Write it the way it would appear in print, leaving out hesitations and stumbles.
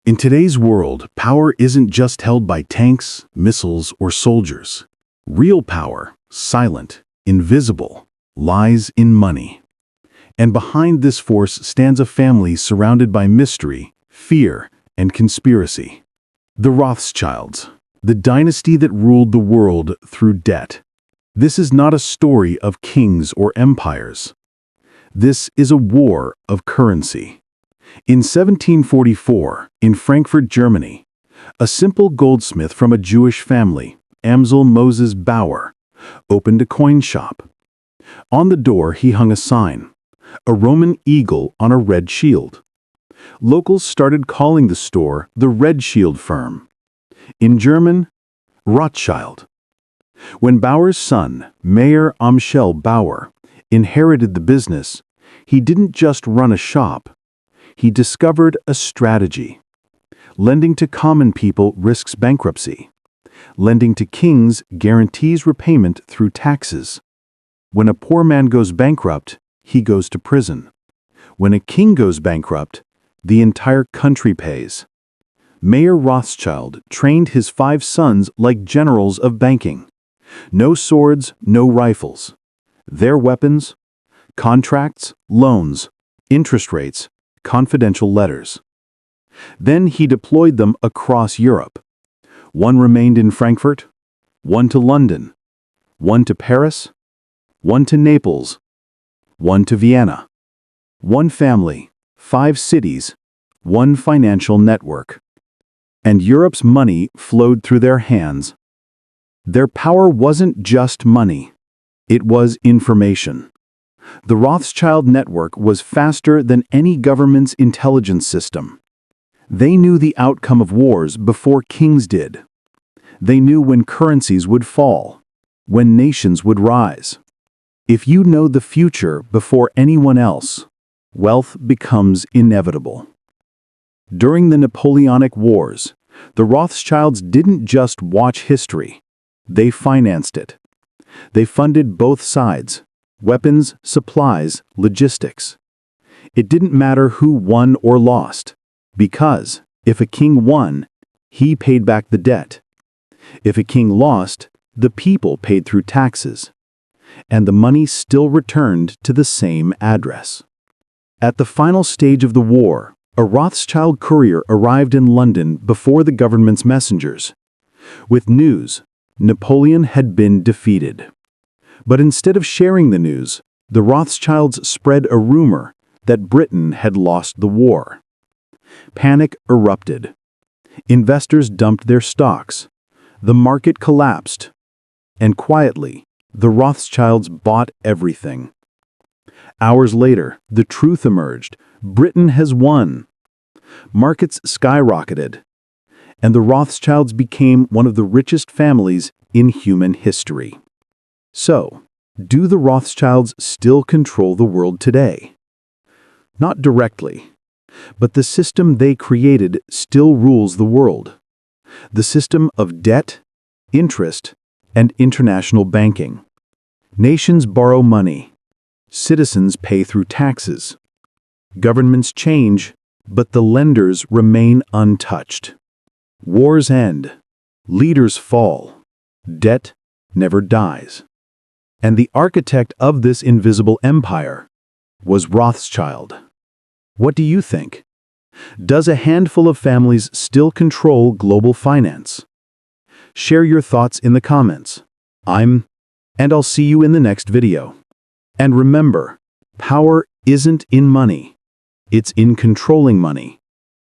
In today's world, power isn't just held by tanks, missiles, or soldiers. Real power, silent, invisible, lies in money. And behind this force stands a family surrounded by mystery, fear, and conspiracy. The Rothschilds, the dynasty that ruled the world through debt. This is not a story of kings or empires. This is a war of currency. In 1744, in Frankfurt, Germany, a simple goldsmith from a Jewish family, Amsel Moses Bauer, opened a coin shop. On the door he hung a sign, a Roman eagle on a red shield. Locals started calling the store the Red Shield Firm. In German, Rothschild. When Bauer's son, Mayer Amschel Bauer, inherited the business, he didn't just run a shop. He discovered a strategy. Lending to common people risks bankruptcy. Lending to kings guarantees repayment through taxes. When a poor man goes bankrupt, he goes to prison. When a king goes bankrupt, the entire country pays. Mayer Rothschild trained his 5 sons like generals of banking. No swords, no rifles. Their weapons? Contracts, loans, interest rates, confidential letters. Then he deployed them across Europe. One remained in Frankfurt, one to London, one to Paris, one to Naples, one to Vienna. One family, 5 cities, one financial network. And Europe's money flowed through their hands. Their power wasn't just money. It was information. The Rothschild network was faster than any government's intelligence system. They knew the outcome of wars before kings did. They knew when currencies would fall, when nations would rise. If you know the future before anyone else, wealth becomes inevitable. During the Napoleonic Wars, the Rothschilds didn't just watch history. They financed it. They funded both sides. Weapons, supplies, logistics. It didn't matter who won or lost, because if a king won, he paid back the debt. If a king lost, the people paid through taxes, and the money still returned to the same address. At the final stage of the war, a Rothschild courier arrived in London before the government's messengers, with news Napoleon had been defeated. But instead of sharing the news, the Rothschilds spread a rumor that Britain had lost the war. Panic erupted. Investors dumped their stocks. The market collapsed. And quietly, the Rothschilds bought everything. Hours later, the truth emerged. Britain has won. Markets skyrocketed. And the Rothschilds became one of the richest families in human history. So, do the Rothschilds still control the world today? Not directly, but the system they created still rules the world. The system of debt, interest, and international banking. Nations borrow money. Citizens pay through taxes. Governments change, but the lenders remain untouched. Wars end. Leaders fall. Debt never dies. And the architect of this invisible empire was Rothschild. What do you think? Does a handful of families still control global finance? Share your thoughts in the comments. And I'll see you in the next video. And remember, power isn't in money. It's in controlling money.